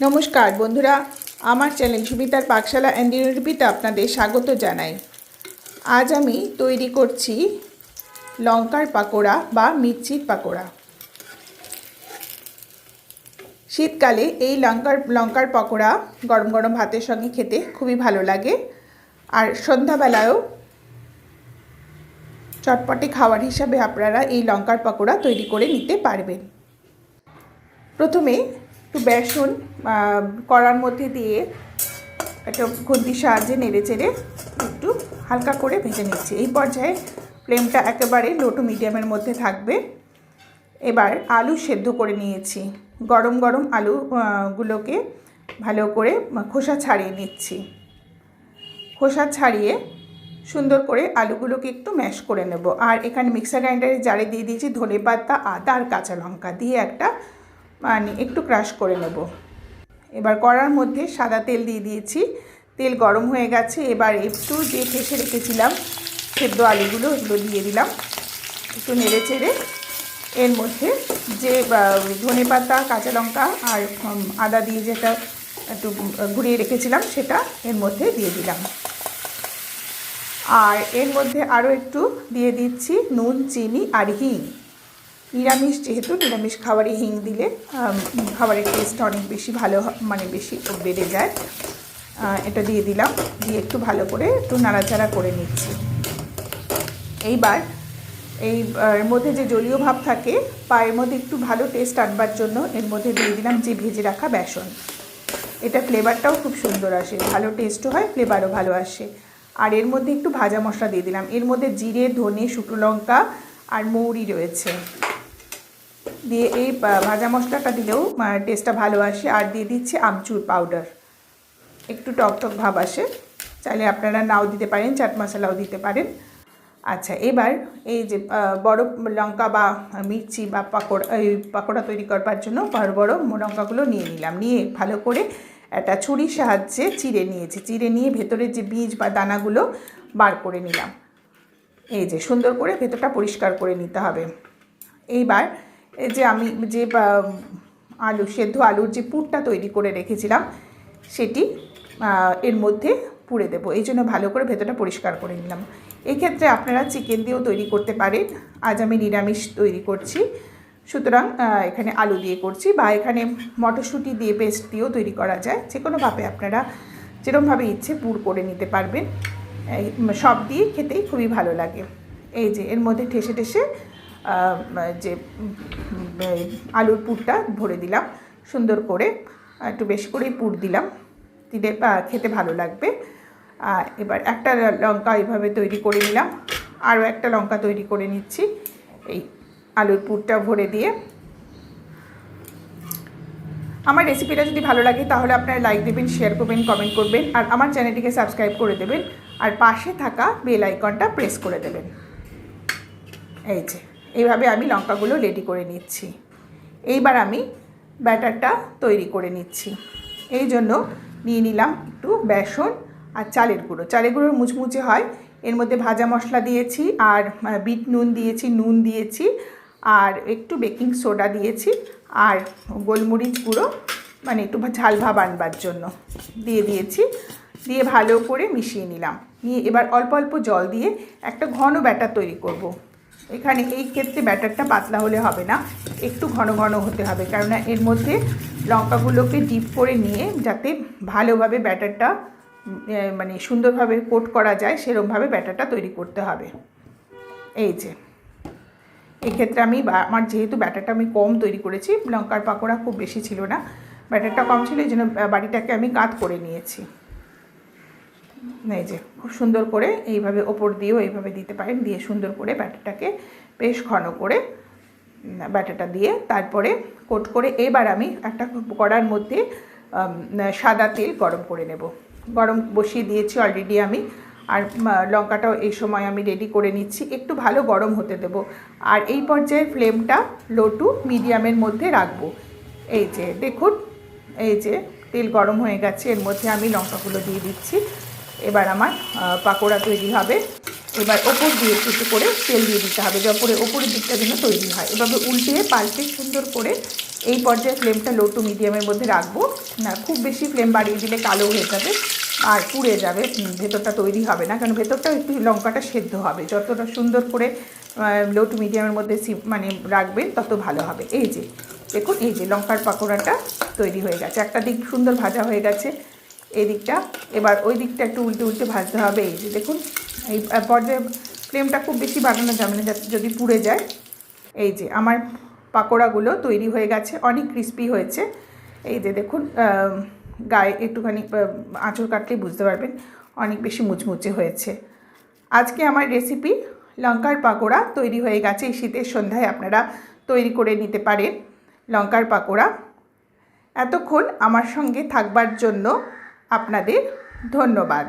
নমস্কার বন্ধুরা, আমার চ্যানেল সুমিতার পাকশালা অ্যান্ড রেসিপিতে আপনাদের স্বাগত জানাই। আজ আমি তৈরি করছি লঙ্কার পাকোড়া বা মির্চির পাকোড়া। শীতকালে এই লঙ্কার পাকোড়া গরম গরম ভাতের সঙ্গে খেতে খুবই ভালো লাগে, আর সন্ধ্যাবেলায়ও চটপটে খাবার হিসাবে আপনারা এই লঙ্কার পাকোড়া তৈরি করে নিতে পারবেন। প্রথমে একটু বেসন কড়ার মধ্যে দিয়ে একটা খুন্তির সাহায্যে নেড়ে চেড়ে একটু হালকা করে ভেজে নিচ্ছি। এই পর্যায়ে ফ্লেমটা একেবারে লো টু মিডিয়ামের মধ্যে থাকবে। এবার আলু সেদ্ধ করে নিয়েছি। গরম গরম আলুগুলোকে ভালো করে খোসা ছাড়িয়ে নিচ্ছি। খোসা ছাড়িয়ে সুন্দর করে আলুগুলোকে একটু ম্যাশ করে নেব। আর এখানে মিক্সার গ্রাইন্ডারে জারে দিয়ে দিয়েছি ধনেপাতা, আদা আর কাঁচা লঙ্কা দিয়ে একটু ক্রাশ করে নেব। এবার কড়ার মধ্যে সাদা তেল দিয়ে দিয়েছি। তেল গরম হয়ে গেছে। এবার একটু যে ঠেসে রেখেছিলাম সেদ্ধ আলুগুলো এগুলো দিয়ে দিলাম। একটু নেড়ে চেড়ে এর মধ্যে যে ধনেপাতা, কাঁচা লঙ্কা আর আদা দিয়ে যেটা একটু ঘুরিয়ে রেখেছিলাম সেটা এর মধ্যে দিয়ে দিলাম। আর এর মধ্যে আরও একটু দিয়ে দিচ্ছি নুন, চিনি আর হিং। নিরামিষ যেহেতু, নিরামিষ খাবারে হিং দিলে খাবারের টেস্টটা অনেক বেশি ভালো, বেশি বেড়ে যায়। এটা দিয়ে দিলাম, দিয়ে একটু ভালো করে একটু নাড়াচাড়া করে নিচ্ছি। এইবার এর মধ্যে যে জলীয় ভাব থাকে পায়ের মধ্যে একটু ভালো টেস্ট আনবার জন্য এর মধ্যে দিয়ে দিলাম যে ভেজে রাখা বেসন। এটা ফ্লেভারটাও খুব সুন্দর আসে, ভালো টেস্টও হয়, ফ্লেভারও ভালো আসে। আর এর মধ্যে একটু ভাজা মশলা দিয়ে দিলাম। এর মধ্যে জিরে, ধনে, শুকনো লঙ্কা আর মৌরি রয়েছে। দিয়ে এই ভাজা মশলাটা দিলেও টেস্টটা ভালো আসে। আর দিয়ে দিচ্ছি আমচুর পাউডার, একটু টক ভাব আসে। চাইলে আপনারা নাও দিতে পারেন, চাট মশলাও দিতে পারেন। আচ্ছা, এবার এই যে বড় লঙ্কা বা মির্চি বা পাকোড়া তৈরি করবার জন্য বড় বড় লঙ্কাগুলো নিয়ে নিলাম। নিয়ে ভালো করে একটা ছুরির সাহায্যে চিড়ে নিয়েছি। চিড়ে নিয়ে ভেতরের যে বীজ বা দানাগুলো বার করে নিলাম। এই যে সুন্দর করে ভেতরটা পরিষ্কার করে নিতে হবে। এইবার এই যে আমি যে সেদ্ধ আলুর যে পুরটা তৈরি করে রেখেছিলাম সেটি এর মধ্যে পুড়ে দেবো। এই জন্য ভালো করে ভেতরটা পরিষ্কার করে নিলাম। এক্ষেত্রে আপনারা চিকেন দিয়েও তৈরি করতে পারেন। আজ আমি নিরামিষ তৈরি করছি, সুতরাং এখানে আলু দিয়ে করছি, বা এখানে মটরশুঁটি দিয়ে পেস্ট দিয়েও তৈরি করা যায়। যে কোনোভাবে আপনারা যেরকমভাবে ইচ্ছে পুর করে নিতে পারবেন। সব দিয়ে খেতেই খুবই ভালো লাগে। এই যে এর মধ্যে ঠেসে ঠেসে যে আলুর পুরটা ভরে দিলাম সুন্দর করে, একটু বেশি করেই পুর দিলাম, দিলে খেতে ভালো লাগবে। এবার একটা লঙ্কা এইভাবে তৈরি করে নিলাম, আরও একটা লঙ্কা তৈরি করে নিচ্ছি এই আলুর পুরটা ভরে দিয়ে। আমার রেসিপিটা যদি ভালো লাগে তাহলে আপনারা লাইক দেবেন, শেয়ার করবেন, কমেন্ট করবেন, আর আমার চ্যানেলটিকে সাবস্ক্রাইব করে দেবেন, আর পাশে থাকা বেল আইকনটা প্রেস করে দেবেন। এই যে এইভাবে আমি লঙ্কাগুলো রেডি করে নিচ্ছি। এইবার আমি ব্যাটারটা তৈরি করে নিচ্ছি। এই জন্য নিয়ে নিলাম একটু বেসন আর চালের গুঁড়ো। চালের গুঁড়োর মুচমুচে হয়। এর মধ্যে ভাজা মশলা দিয়েছি, আর বিট নুন দিয়েছি, আর একটু বেকিং সোডা দিয়েছি, আর গোলমরিচ গুঁড়ো একটু ঝাল ভাব আনবার জন্য দিয়ে দিয়েছি। দিয়ে ভালো করে মিশিয়ে নিলাম। নিয়ে এবার অল্প অল্প জল দিয়ে একটা ঘন ব্যাটার তৈরি করব। এখানে এই ক্ষেত্রে ব্যাটারটা পাতলা হলে হবে না, একটু ঘন ঘন হতে হবে, কেননা এর মধ্যে লঙ্কাগুলোকে ডিপ করে নিয়ে যাতে ভালোভাবে ব্যাটারটা সুন্দরভাবে কোট করা যায় সেরকমভাবে ব্যাটারটা তৈরি করতে হবে। এই যে এক্ষেত্রে আমার যেহেতু ব্যাটারটা আমি কম তৈরি করেছি, লঙ্কার পাকোড়া খুব বেশি ছিল না, ব্যাটারটা কম ছিল, এই জন্য বাটিটাকে আমি কাত করে নিয়েছি। এই যে খুব সুন্দর করে এইভাবে ওপর দিয়েও এইভাবে দিতে পারেন, দিয়ে সুন্দর করে ব্যাটারটাকে বেশ ঘন করে ব্যাটারটা দিয়ে তারপরে কোট করে এবার আমি একটা কড়ার মধ্যে সাদা তেল গরম করে নেব। গরম বসিয়ে দিয়েছি অলরেডি আমি, আর লঙ্কাটাও এই সময় আমি রেডি করে নিচ্ছি। একটু ভালো গরম হতে দেব, আর এই পর্যায়ে ফ্লেমটা লো টু মিডিয়ামের মধ্যে রাখবো। এই যে দেখুন, এই যে তেল গরম হয়ে গেছে, এর মধ্যে আমি লঙ্কাগুলো দিয়ে দিচ্ছি। এবার আমার পাকোড়া তৈরি হবে। এবার ওপর দিয়ে একটু করে তেল দিয়ে দিতে হবে, যপরে ওপরের দিকটা যেন তৈরি হয়। এভাবে উল্টিয়ে পাল্টে সুন্দর করে এই পর্যায়ে ফ্লেমটা লো টু মিডিয়ামের মধ্যে রাখবো না, খুব বেশি ফ্লেম বাড়িয়ে দিলে কালো হয়ে যাবে আর পুড়ে যাবে, ভেতরটা তৈরি হবে না, কারণ ভেতরটা একটু লঙ্কাটা সেদ্ধ হবে। যতটা সুন্দর করে লো টু মিডিয়ামের মধ্যে মানে রাখবেন তত ভালো হবে। এই যে দেখুন, এই যে লঙ্কার পাকোড়াটা তৈরি হয়ে গেছে, একটা দিক সুন্দর ভাজা হয়ে গেছে এই দিকটা। এবার ওই দিকটা একটু উল্টে উল্টে ভাজতে হবে। এই যে দেখুন, এই পর্যায়ে ফ্লেমটা খুব বেশি বাড়ানো যাবে না, যদি পুড়ে যায়। এই যে আমার পাকোড়াগুলো তৈরি হয়ে গেছে, অনেক ক্রিস্পি হয়েছে। এই যে দেখুন, গায়ে একটুখানি আঁচড় কাটলেই বুঝতে পারবেন অনেক বেশি মুচমুচে হয়েছে। আজকে আমার রেসিপি লঙ্কার পাকোড়া তৈরি হয়ে গেছে। এই শীতের সন্ধ্যায় আপনারা তৈরি করে নিতে পারেন লঙ্কার পাকোড়া। এতক্ষণ আমার সঙ্গে থাকবার জন্য আপনাদের ধন্যবাদ।